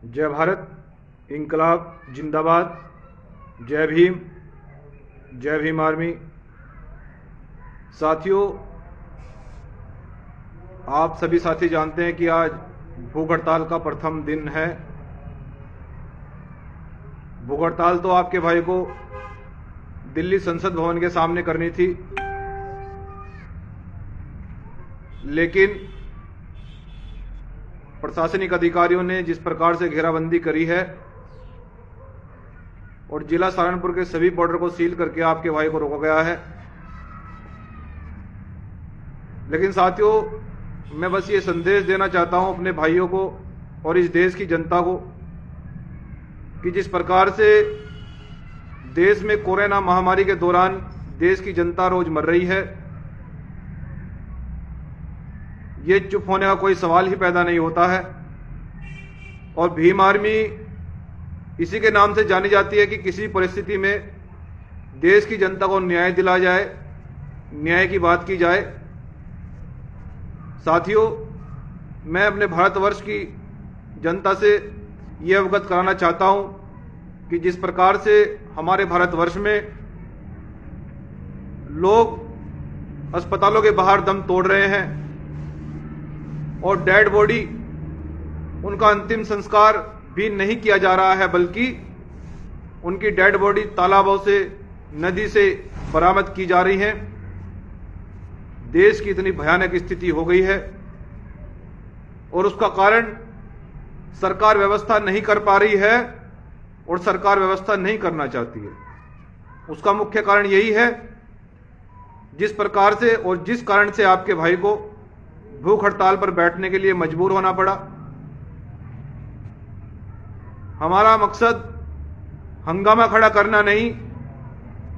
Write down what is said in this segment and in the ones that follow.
जय भारत, इंकलाब जिंदाबाद, जय भीम आर्मी। साथियों, आप सभी साथी जानते हैं कि आज भूख हड़ताल का प्रथम दिन है। भूख हड़ताल तो आपके भाई को दिल्ली संसद भवन के सामने करनी थी, लेकिन प्रशासनिक अधिकारियों ने जिस प्रकार से घेराबंदी करी है और जिला सहारनपुर के सभी बॉर्डर को सील करके आपके भाई को रोका गया है। लेकिन साथियों, मैं बस ये संदेश देना चाहता हूं अपने भाइयों को और इस देश की जनता को कि जिस प्रकार से देश में कोरोना महामारी के दौरान देश की जनता रोज मर रही है, ये चुप होने का कोई सवाल ही पैदा नहीं होता है। और भीम आर्मी इसी के नाम से जानी जाती है कि किसी परिस्थिति में देश की जनता को न्याय दिलाया जाए, न्याय की बात की जाए। साथियों, मैं अपने भारतवर्ष की जनता से ये अवगत कराना चाहता हूं कि जिस प्रकार से हमारे भारतवर्ष में लोग अस्पतालों के बाहर दम तोड़ रहे हैं और डेड बॉडी, उनका अंतिम संस्कार भी नहीं किया जा रहा है, बल्कि उनकी डेड बॉडी तालाबों से, नदी से बरामद की जा रही है। देश की इतनी भयानक स्थिति हो गई है और उसका कारण सरकार व्यवस्था नहीं कर पा रही है और सरकार व्यवस्था नहीं करना चाहती है। उसका मुख्य कारण यही है जिस प्रकार से और जिस कारण से आपके भाई को भूख हड़ताल पर बैठने के लिए मजबूर होना पड़ा। हमारा मकसद हंगामा खड़ा करना नहीं,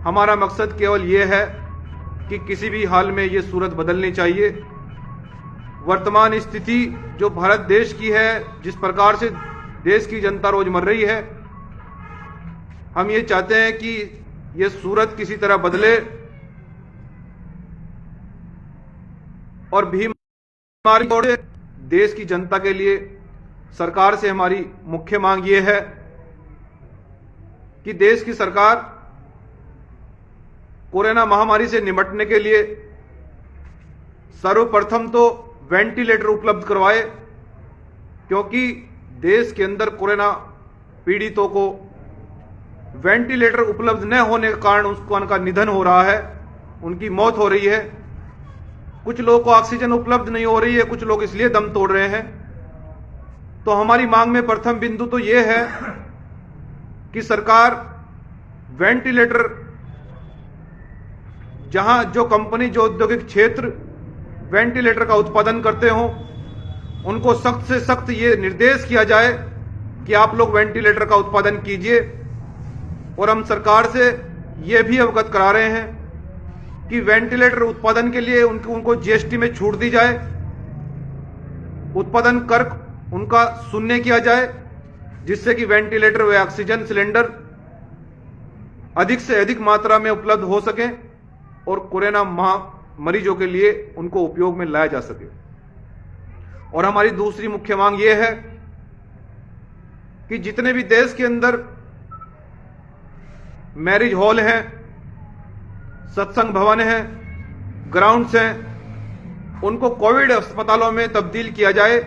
हमारा मकसद केवल यह है कि किसी भी हाल में ये सूरत बदलनी चाहिए। वर्तमान स्थिति जो भारत देश की है, जिस प्रकार से देश की जनता रोज मर रही है, हम ये चाहते हैं कि ये सूरत किसी तरह बदले। और भीम आर्मी देश की जनता के लिए सरकार से हमारी मुख्य मांग ये है कि देश की सरकार कोरोना महामारी से निपटने के लिए सर्वप्रथम तो वेंटिलेटर उपलब्ध करवाए, क्योंकि देश के अंदर कोरोना पीड़ितों को वेंटिलेटर उपलब्ध न होने के कारण उनका निधन हो रहा है, उनकी मौत हो रही है। कुछ लोगों को ऑक्सीजन उपलब्ध नहीं हो रही है, कुछ लोग इसलिए दम तोड़ रहे हैं। तो हमारी मांग में प्रथम बिंदु तो यह है कि सरकार वेंटिलेटर, जहां जो कंपनी, जो औद्योगिक क्षेत्र वेंटिलेटर का उत्पादन करते हों, उनको सख्त से सख्त ये निर्देश किया जाए कि आप लोग वेंटिलेटर का उत्पादन कीजिए। और हम सरकार से ये भी अवगत करा रहे हैं कि वेंटिलेटर उत्पादन के लिए उनको जीएसटी में छूट दी जाए, उत्पादन कर उनका शून्य किया जाए, जिससे कि वेंटिलेटर व ऑक्सीजन सिलेंडर अधिक से अधिक मात्रा में उपलब्ध हो सके और कोरोना मरीजों के लिए उनको उपयोग में लाया जा सके। और हमारी दूसरी मुख्य मांग यह है कि जितने भी देश के अंदर मैरिज हॉल हैं, सत्संग भवन हैं, ग्राउंड्स हैं, उनको कोविड अस्पतालों में तब्दील किया जाए,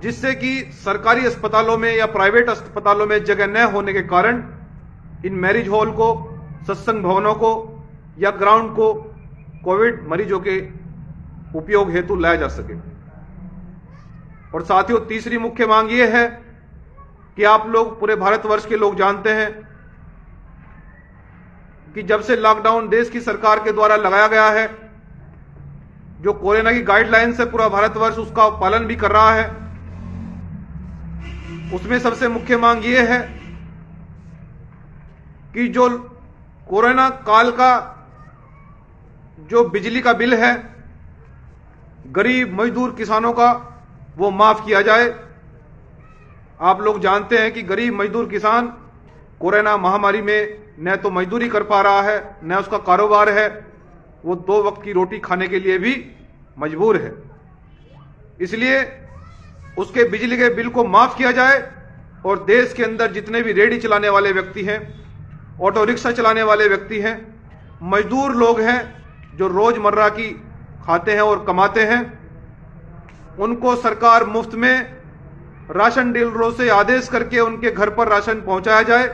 जिससे कि सरकारी अस्पतालों में या प्राइवेट अस्पतालों में जगह न होने के कारण इन मैरिज हॉल को, सत्संग भवनों को या ग्राउंड को कोविड मरीजों के उपयोग हेतु लाया जा सके। और साथियों, तीसरी मुख्य मांग यह है कि आप लोग, पूरे भारतवर्ष के लोग जानते हैं कि जब से लॉकडाउन देश की सरकार के द्वारा लगाया गया है, जो कोरोना की गाइडलाइंस है, पूरा भारतवर्ष उसका पालन भी कर रहा है। उसमें सबसे मुख्य मांग यह है कि जो कोरोना काल का जो बिजली का बिल है गरीब मजदूर किसानों का, वो माफ किया जाए। आप लोग जानते हैं कि गरीब मजदूर किसान कोरोना महामारी में न तो मजदूरी कर पा रहा है, न उसका कारोबार है, वो 2 वक्त की रोटी खाने के लिए भी मजबूर है। इसलिए उसके बिजली के बिल को माफ किया जाए और देश के अंदर जितने भी रेहड़ी चलाने वाले व्यक्ति हैं, ऑटो रिक्शा चलाने वाले व्यक्ति हैं, मजदूर लोग हैं जो रोजमर्रा की खाते हैं और कमाते हैं, उनको सरकार मुफ्त में राशन डीलरों से आदेश करके उनके घर पर राशन पहुंचाया जाए,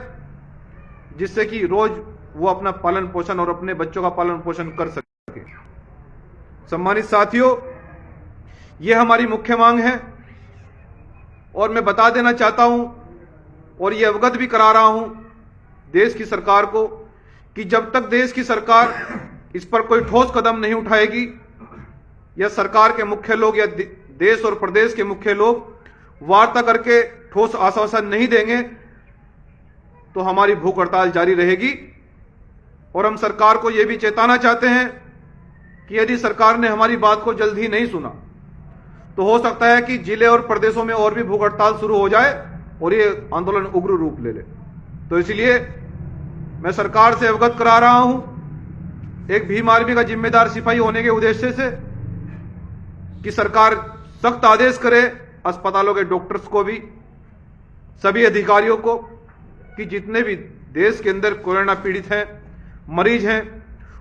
जिससे कि रोज वो अपना पालन पोषण और अपने बच्चों का पालन पोषण कर सके। सम्मानित साथियों, ये हमारी मुख्य मांग है और मैं बता देना चाहता हूं और ये अवगत भी करा रहा हूं देश की सरकार को कि जब तक देश की सरकार इस पर कोई ठोस कदम नहीं उठाएगी या सरकार के मुख्य लोग या देश और प्रदेश के मुख्य लोग वार्ता करके ठोस आश्वासन नहीं देंगे तो हमारी भूख हड़ताल जारी रहेगी। और हम सरकार को यह भी चेताना चाहते हैं कि यदि सरकार ने हमारी बात को जल्द ही नहीं सुना तो हो सकता है कि जिले और प्रदेशों में और भी भूख हड़ताल शुरू हो जाए और ये आंदोलन उग्र रूप ले ले। तो इसलिए मैं सरकार से अवगत करा रहा हूं, एक भीम आर्मी का जिम्मेदार सिपाही होने के उद्देश्य से, कि सरकार सख्त आदेश करे अस्पतालों के डॉक्टर्स को भी, सभी अधिकारियों को, कि जितने भी देश के अंदर कोरोना पीड़ित हैं, मरीज हैं,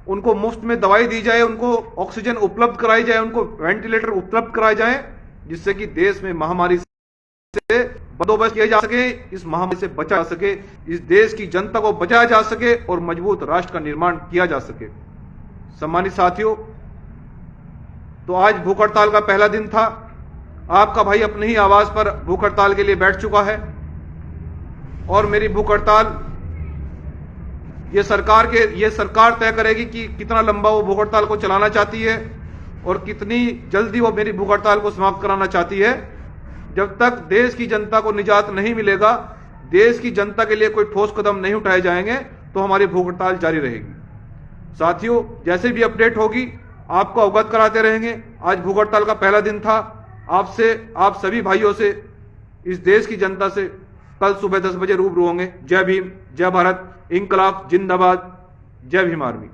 उनको मुफ्त में दवाई दी जाए, उनको ऑक्सीजन उपलब्ध कराई जाए, उनको वेंटिलेटर उपलब्ध कराए जाए, जिससे कि देश में महामारी से बंदोबस्त किया जा सके, इस महामारी से बचा जा सके, इस देश की जनता को बचाया जा सके और मजबूत राष्ट्र का निर्माण किया जा सके। सम्मानित साथियों, तो आज भूख हड़ताल का पहला दिन था। आपका भाई अपने ही आवास पर भूख हड़ताल के लिए बैठ चुका है और मेरी भूख हड़ताल ये सरकार तय करेगी कि कितना लंबा वो भूख हड़ताल को चलाना चाहती है और कितनी जल्दी वो मेरी भूख हड़ताल को समाप्त कराना चाहती है। जब तक देश की जनता को निजात नहीं मिलेगा, देश की जनता के लिए कोई ठोस कदम नहीं उठाए जाएंगे, तो हमारी भूख हड़ताल जारी रहेगी। साथियों, जैसे भी अपडेट होगी आपको अवगत कराते रहेंगे। आज भूख हड़ताल का पहला दिन था। आप सभी भाइयों से, इस देश की जनता से कल सुबह 10 बजे रूबरू होंगे। जय भीम, जय भारत, इंकलाब जिंदाबाद, जय भीम आर्मी।